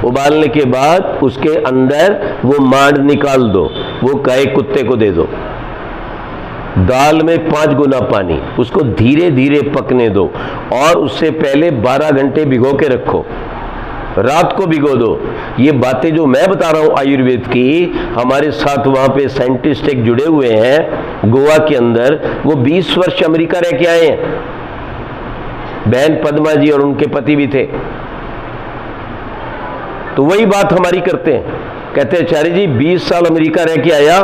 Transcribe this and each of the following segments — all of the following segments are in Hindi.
उबालने के बाद उसके अंदर वो मांड निकाल दो, वो गाय कुत्ते को दे दो। दाल में 5 गुना पानी, उसको धीरे धीरे पकने दो और उससे पहले 12 घंटे भिगो के रखो, रात को भिगो दो। ये बातें जो मैं बता रहा हूं आयुर्वेद की, हमारे साथ वहां पे साइंटिस्ट एक जुड़े हुए हैं गोवा के अंदर, वो 20 वर्ष अमेरिका रह के आए हैं। बहन पद्मा जी और उनके पति भी थे। तो वही बात हमारी करते हैं, कहते हैं आचार्य जी 20 साल अमेरिका रह के आया,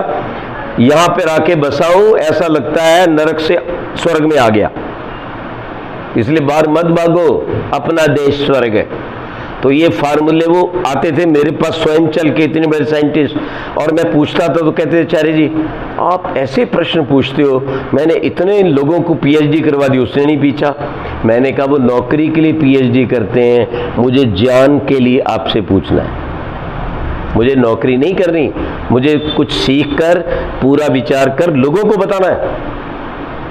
यहां पर आके बसा हूं, ऐसा लगता है नरक से स्वर्ग में आ गया। इसलिए बाहर मत भागो, अपना देश स्वर्ग है। तो ये फार्मूले वो आते थे मेरे पास स्वयं चल के, इतने बड़े साइंटिस्ट, और मैं पूछता था तो कहते थे आचार्य जी आप ऐसे प्रश्न पूछते हो, मैंने इतने लोगों को पीएचडी करवा दी, उसने नहीं पूछा। मैंने कहा वो नौकरी के लिए पीएचडी करते हैं, मुझे ज्ञान के लिए आपसे पूछना है। मुझे नौकरी नहीं करनी, मुझे कुछ सीख कर पूरा विचार कर लोगों को बताना है।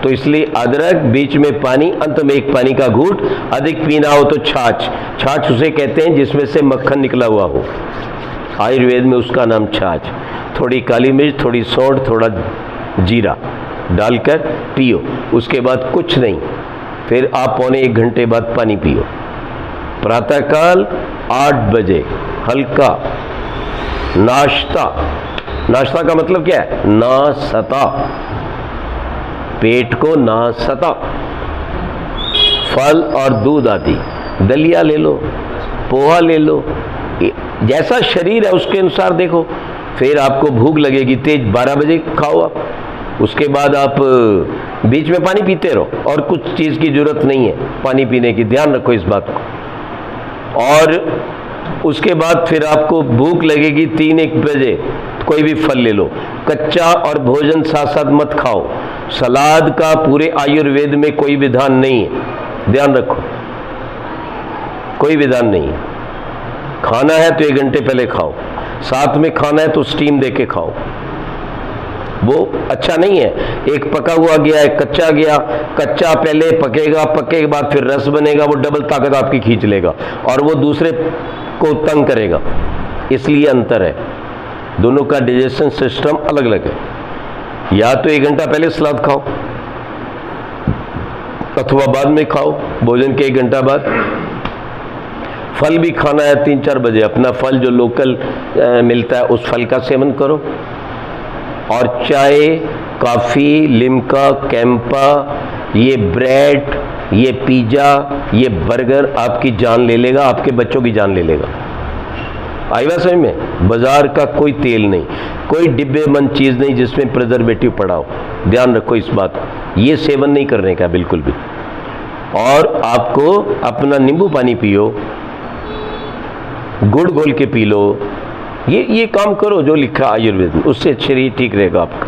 तो इसलिए अदरक, बीच में पानी, अंत में एक पानी का घूंट, अधिक पीना हो तो छाछ। छाछ उसे कहते हैं जिसमें से मक्खन निकला हुआ हो, आयुर्वेद में उसका नाम छाछ। थोड़ी काली मिर्च, थोड़ी सौंठ, थोड़ा जीरा डालकर पियो, उसके बाद कुछ नहीं, फिर आप पौने 1 घंटे बाद पानी पियो। प्रातःकाल 8 बजे हल्का नाश्ता। नाश्ता का मतलब क्या है? नाश्ता, पेट को नाश्ता। फल और दूध आदि, दलिया ले लो, पोहा ले लो, जैसा शरीर है उसके अनुसार देखो। फिर आपको भूख लगेगी तेज, 12 बजे खाओ आप, उसके बाद आप बीच में पानी पीते रहो और कुछ चीज़ की जरूरत नहीं है पानी पीने की, ध्यान रखो इस बात को। और उसके बाद फिर आपको भूख लगेगी 3-1 बजे, कोई भी फल ले लो। कच्चा और भोजन साथ साथ मत खाओ। सलाद का पूरे आयुर्वेद में कोई विधान नहीं है, ध्यान रखो, कोई विधान नहीं है। खाना है तो 1 घंटे पहले खाओ, साथ में खाना है तो स्टीम दे के खाओ, वो अच्छा नहीं है। एक पका हुआ गया, एक कच्चा गया, कच्चा पहले पकेगा, पके के बाद फिर रस बनेगा, वो डबल ताकत आपकी खींच लेगा और वो दूसरे को तंग करेगा। इसलिए अंतर है, दोनों का डाइजेशन सिस्टम अलग अलग है। या तो 1 घंटा पहले सलाद खाओ अथवा बाद में खाओ, भोजन के 1 घंटा बाद। फल भी खाना है 3-4 बजे, अपना फल जो लोकल मिलता है उस फल का सेवन करो। और चाय, कॉफ़ी, लिम्का, कैंपा, ये ब्रेड, ये पिज़्ज़ा, ये बर्गर आपकी जान ले लेगा, आपके बच्चों की जान ले लेगा। आई बात समझ में? बाजार का कोई तेल नहीं, कोई डिब्बेबंद चीज़ नहीं जिसमें प्रिजर्वेटिव पड़ा हो, ध्यान रखो इस बात को। ये सेवन नहीं करने का बिल्कुल भी। और आपको अपना नींबू पानी पियो, गुड़ घोल के पी लो, ये काम करो जो लिखा आयुर्वेद में, उससे शरीर ठीक रहेगा आपका,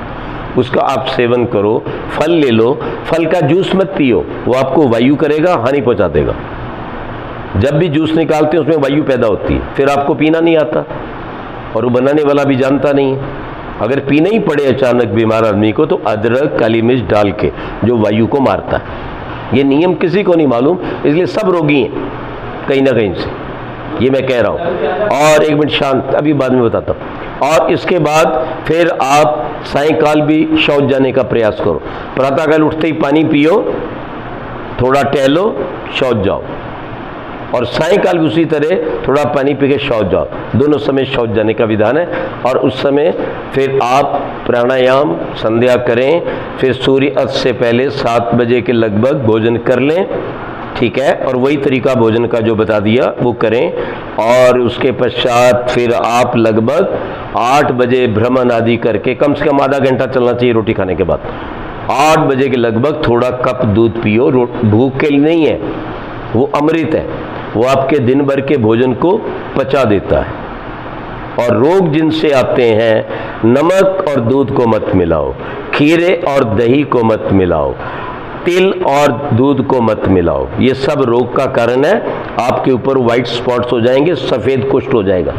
उसका आप सेवन करो। फल ले लो, फल का जूस मत पियो, वो आपको वायु करेगा, हानि पहुंचा देगा। जब भी जूस निकालते हैं उसमें वायु पैदा होती है, फिर आपको पीना नहीं आता और वो बनाने वाला भी जानता नहीं है। अगर पीना ही पड़े अचानक बीमार आदमी को तो अदरक, काली मिर्च डाल के, जो वायु को मारता है। ये नियम किसी को नहीं मालूम, इसलिए सब रोगी हैं कहीं ना कहीं से, ये मैं कह रहा हूँ। और 1 मिनट शांत, अभी बाद में बताता हूँ। और इसके बाद फिर आप सायंकाल भी शौच जाने का प्रयास करो। प्रातःकाल उठते ही पानी पियो, थोड़ा टहलो, शौच जाओ, और सायंकाल भी उसी तरह थोड़ा पानी पी के शौच जाओ। दोनों समय शौच जाने का विधान है। और उस समय फिर आप प्राणायाम संध्या करें, फिर सूर्य अस्त से पहले 7 बजे के लगभग भोजन कर लें, ठीक है। और वही तरीका भोजन का जो बता दिया वो करें। और उसके पश्चात फिर आप लगभग 8 बजे भ्रमण आदि करके, कम से कम आधा घंटा चलना चाहिए रोटी खाने के बाद। 8 बजे के लगभग थोड़ा कप दूध पियो, भूख के लिए नहीं है, वो अमृत है, वो आपके दिन भर के भोजन को पचा देता है। और रोग जिनसे आते हैं, नमक और दूध को मत मिलाओ, खीरे और दही को मत मिलाओ, तिल और दूध को मत मिलाओ, ये सब रोग का कारण है। आपके ऊपर व्हाइट स्पॉट्स हो जाएंगे, सफ़ेद कुष्ठ हो जाएगा।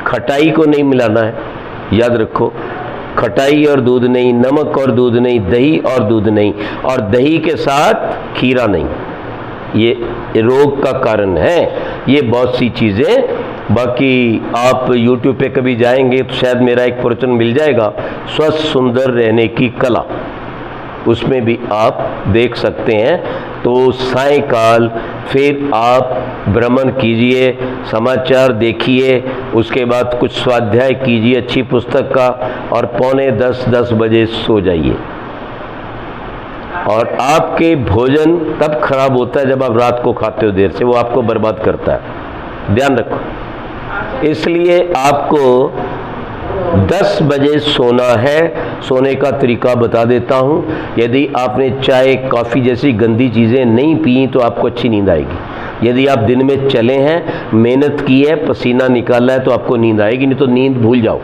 खटाई को नहीं मिलाना है, याद रखो, खटाई और दूध नहीं, नमक और दूध नहीं, दही और दूध नहीं, और दही के साथ खीरा नहीं, ये रोग का कारण है। ये बहुत सी चीज़ें बाकी आप YouTube पे कभी जाएंगे तो शायद मेरा एक प्रवचन मिल जाएगा, स्वस्थ सुंदर रहने की कला, उसमें भी आप देख सकते हैं। तो सायंकाल फिर आप भ्रमण कीजिए, समाचार देखिए, उसके बाद कुछ स्वाध्याय कीजिए अच्छी पुस्तक का, और 9:45-10 बजे सो जाइए। और आपके भोजन तब खराब होता है जब आप रात को खाते हो देर से, वो आपको बर्बाद करता है, ध्यान रखो। इसलिए आपको 10 बजे सोना है। सोने का तरीका बता देता हूँ। यदि आपने चाय कॉफ़ी जैसी गंदी चीज़ें नहीं पी तो आपको अच्छी नींद आएगी। यदि आप दिन में चले हैं, मेहनत की है, पसीना निकाला है, तो आपको नींद आएगी, नहीं तो नींद भूल जाओ,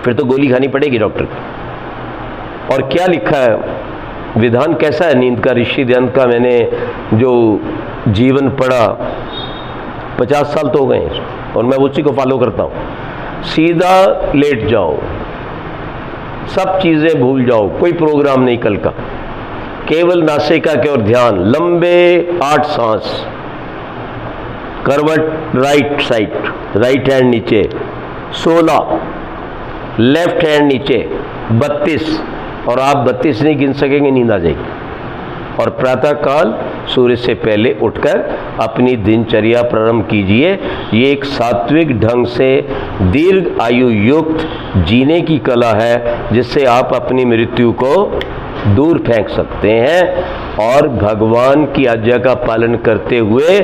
फिर तो गोली खानी पड़ेगी डॉक्टर की। और क्या लिखा है, विधान कैसा है नींद का, ऋषि ध्यान का मैंने जो जीवन पढ़ा 50 साल तो हो गए और मैं उसी को फॉलो करता हूँ। सीधा लेट जाओ, सब चीज़ें भूल जाओ, कोई प्रोग्राम नहीं कल का, केवल नासिका की ओर ध्यान, लंबे 8 सांस, करवट राइट साइड, राइट हैंड नीचे 16, लेफ्ट हैंड नीचे 32, और आप 32 नहीं गिन सकेंगे, नींद आ जाएगी। और प्रातःकाल सूर्य से पहले उठकर अपनी दिनचर्या प्रारंभ कीजिए। ये एक सात्विक ढंग से दीर्घ आयु युक्त जीने की कला है, जिससे आप अपनी मृत्यु को दूर फेंक सकते हैं, और भगवान की आज्ञा का पालन करते हुए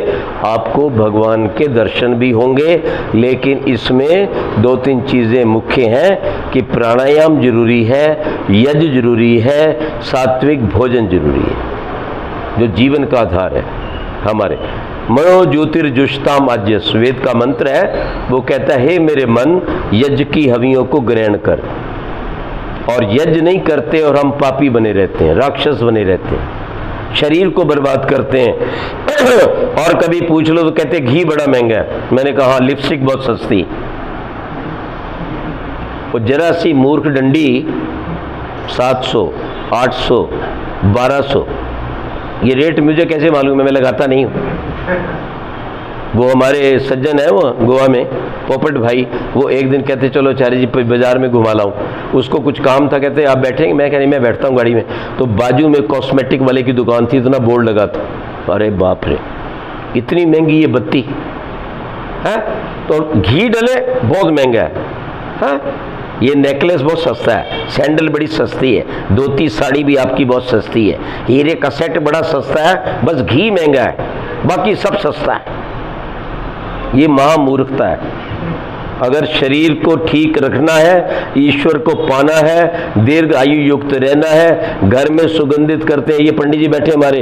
आपको भगवान के दर्शन भी होंगे। लेकिन इसमें 2-3 चीज़ें मुख्य हैं कि प्राणायाम जरूरी है, यज्ञ जरूरी है, सात्विक भोजन जरूरी है, जो जीवन का आधार है हमारे। मनो ज्योतिर्जुष्टाम आज्यस, वेद का मंत्र है, वो कहता है, हे मेरे मन, यज्ञ की हवियों को ग्रहण कर। और यज्ञ नहीं करते और हम पापी बने रहते हैं, राक्षस बने रहते हैं, शरीर को बर्बाद करते हैं। और कभी पूछ लो तो कहते घी बड़ा महंगा है। मैंने कहा लिपस्टिक बहुत सस्ती। वो जरा सी मूर्ख डंडी 700, 800, 1200, ये रेट मुझे कैसे मालूम है, मैं लगाता नहीं हूँ। वो हमारे सज्जन है, वो गोवा में पोपट भाई, वो एक दिन कहते चलो आचार्य जी बाजार में घुमा लाऊं। उसको कुछ काम था, कहते आप बैठेंगे, मैं कहनी मैं बैठता हूँ गाड़ी में। तो बाजू में कॉस्मेटिक वाले की दुकान थी, इतना बोर्ड लगा था, अरे बाप रे, इतनी महंगी ये बत्ती है, तो घी डले बहुत महंगा है। ये नेकलेस बहुत सस्ता है, सैंडल बड़ी सस्ती है, धोती साड़ी भी आपकी बहुत सस्ती है, हीरे का सेट बड़ा सस्ता है, बस घी महंगा है, बाकी सब सस्ता है। ये महामूर्खता है। अगर शरीर को ठीक रखना है, ईश्वर को पाना है, दीर्घ आयु युक्त रहना है, घर में सुगंधित करते हैं, ये पंडित जी बैठे हमारे,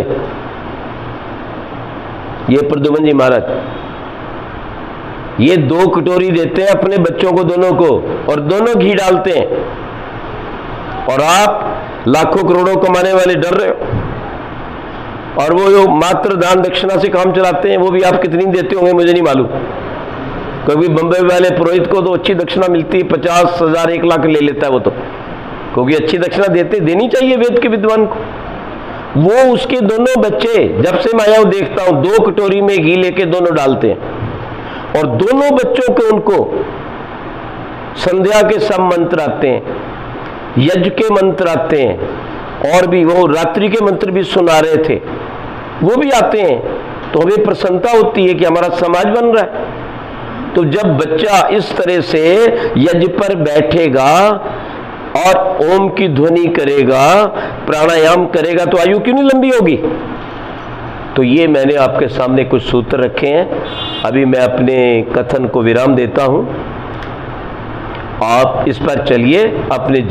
ये प्रद्युमन जी महाराज, ये 2 कटोरी देते हैं अपने बच्चों को दोनों को, और दोनों घी डालते हैं, और आप लाखों करोड़ों कमाने वाले डर रहे हो। और वो जो मात्र दान दक्षिणा से काम चलाते हैं, वो भी आप कितनी देते होंगे मुझे नहीं मालूम। कभी बंबई वाले पुरोहित को तो अच्छी दक्षिणा मिलती है, 50,000 1 लाख ले लेता है वो तो, क्योंकि अच्छी दक्षिणा देनी चाहिए वेद के विद्वान को। वो उसके दोनों बच्चे, जब से मैं आया देखता हूं, 2 कटोरी में घी लेके दोनों डालते हैं, और दोनों बच्चों को उनको संध्या के सब मंत्र आते हैं, यज्ञ के मंत्र आते हैं, और भी वो रात्रि के मंत्र भी सुना रहे थे, वो भी आते हैं। तो हमें प्रसन्नता होती है कि हमारा समाज बन रहा है। तो जब बच्चा इस तरह से यज्ञ पर बैठेगा और ओम की ध्वनि करेगा, प्राणायाम करेगा, तो आयु क्यों नहीं लंबी होगी। तो ये मैंने आपके सामने कुछ सूत्र रखे हैं। अभी मैं अपने कथन को विराम देता हूं, आप इस पर चलिए अपने